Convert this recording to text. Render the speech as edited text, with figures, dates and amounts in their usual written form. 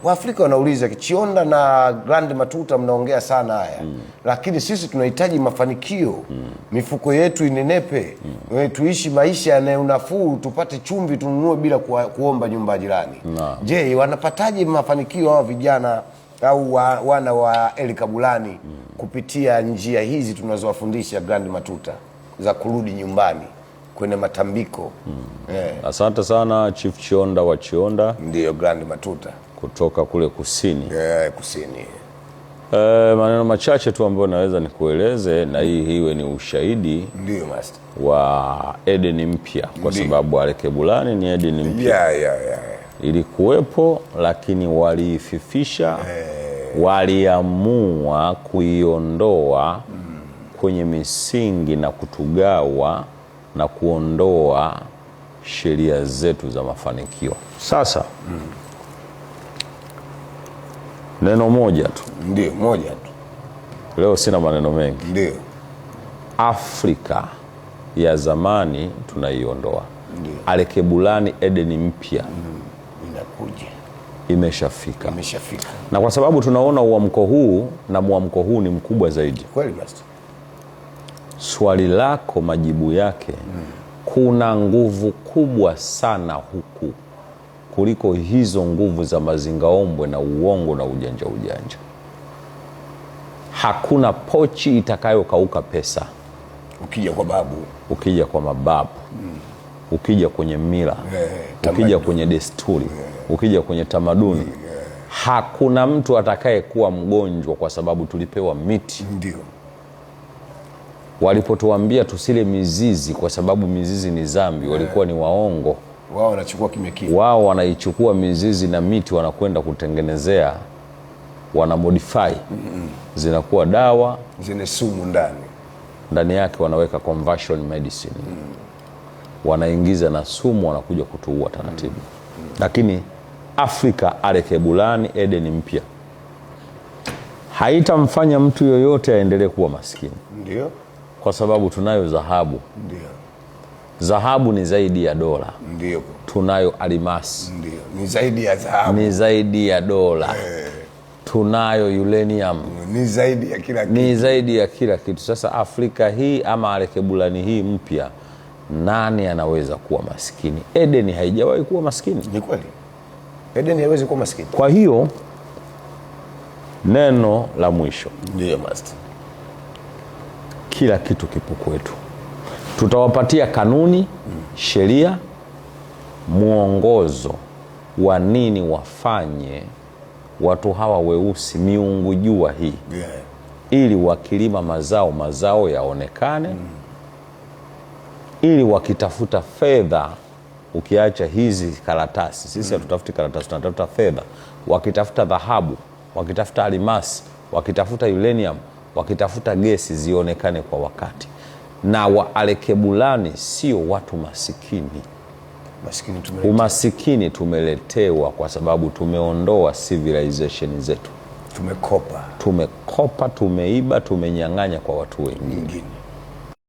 Waafrika wanauliza Chionda na Grand Matuta mnaongea sana haya. Lakini sisi tunahitaji mafanikio. Mifuko yetu inenepe. Tuishi maisha yana unafuu, tupate chumvi tununue bila kuomba nyumba jirani. Je, wanapataje mafanikio hao vijana au wana wa Eli Kabulani kupitia njia hizi tunazowafundisha Grand Matuta za kurudi nyumbani kwenye matambiko? Asante sana Chief Chionda wa Chionda. Ndio Grand Matuta kutoka kule kusini. Kusini. Maneno machache tu ambayo naweza nikueleze na hii iwe ni ushahidi. Ndio master. Wa Eden mpya kwa sababu Ale Kebulani ni Eden mpya. Ilikuwepo lakini waliififisha, waliamua kuiondoa kwenye misingi na kutugawa na kuondoa sheria zetu za mafanikio. Sasa neno moja tu. Ndio, moja tu. Leo sina maneno mengi. Ndio. Afrika ya zamani tunaiondoa. Ndio. Ale Kebulani Eden mpya inakuja. Imeshafika. Imeshafika. Na kwa sababu tunaona uamko huu na muamko huu ni mkubwa zaidi. Kweli master. Swali lako majibu yake, kuna nguvu kubwa sana huku kuliko hizo nguvu za mazingaombwe na uongo na ujanja. Hakuna pochi itakayokauka pesa. Ukija kwa babu, ukija kwa mababu, ukija kwenye mila, ukija kwenye desturi, ukija kwenye tamaduni, hakuna mtu atakaye kuwa mgonjwa kwa sababu tulipewa miti. Ndio. Walipotuambia tusile mizizi kwa sababu mizizi ni dhambi, walikuwa ni waongo. Wao wanachukua kimya. Wao wanaichukua mizizi na miti wanakwenda kutengenezea, wana modify. Zinakuwa dawa, zine sumu ndani yake wanaweka conversion medicine. Wanaingiza na sumu, wanakuja kutuua taratibu. Lakini Afrika Ale Kebulani Eden mpya haitamfanya mtu yoyote aendelee kuwa maskini. Ndio. Kwa sababu tunayo dhahabu. Ndio. Dhahabu ni zaidi ya dola. Ndio. Tunayo almasi. Ndio. Ni zaidi ya dhahabu. Ni zaidi ya dola. Tunayo uranium. Ni zaidi ya kila kitu. Ni zaidi ya kila kitu. Sasa Afrika hii ama Ale Kebulani hii mpya, nani anaweza kuwa maskini? Eden haijawahi kuwa maskini. Ni kweli. Eden haiwezi kuwa maskini. Kwa hiyo neno la mwisho. Ndio master. Kila kitu kipo kwetu. Tutawapatia kanuni, sheria, muongozo wa nini wafanye watu hawa weusi miungu jua hii. Ili wakilima mazao yaonekane. Ili wakitafuta fedha, ukiacha hizi karatasi, sisi hatutafuti karatasi, tunatafuta fedha. Wakitafuta dhahabu, wakitafuta almasi, wakitafuta uranium, wakitafuta gesi zionekane kwa wakati. Na Ale Kebulani sio watu masikini. Umasikini tumeletewa kwa sababu tumeondoa civilization zetu. Tumekopa, tumeiba, tumenyang'anya kwa watu wengine.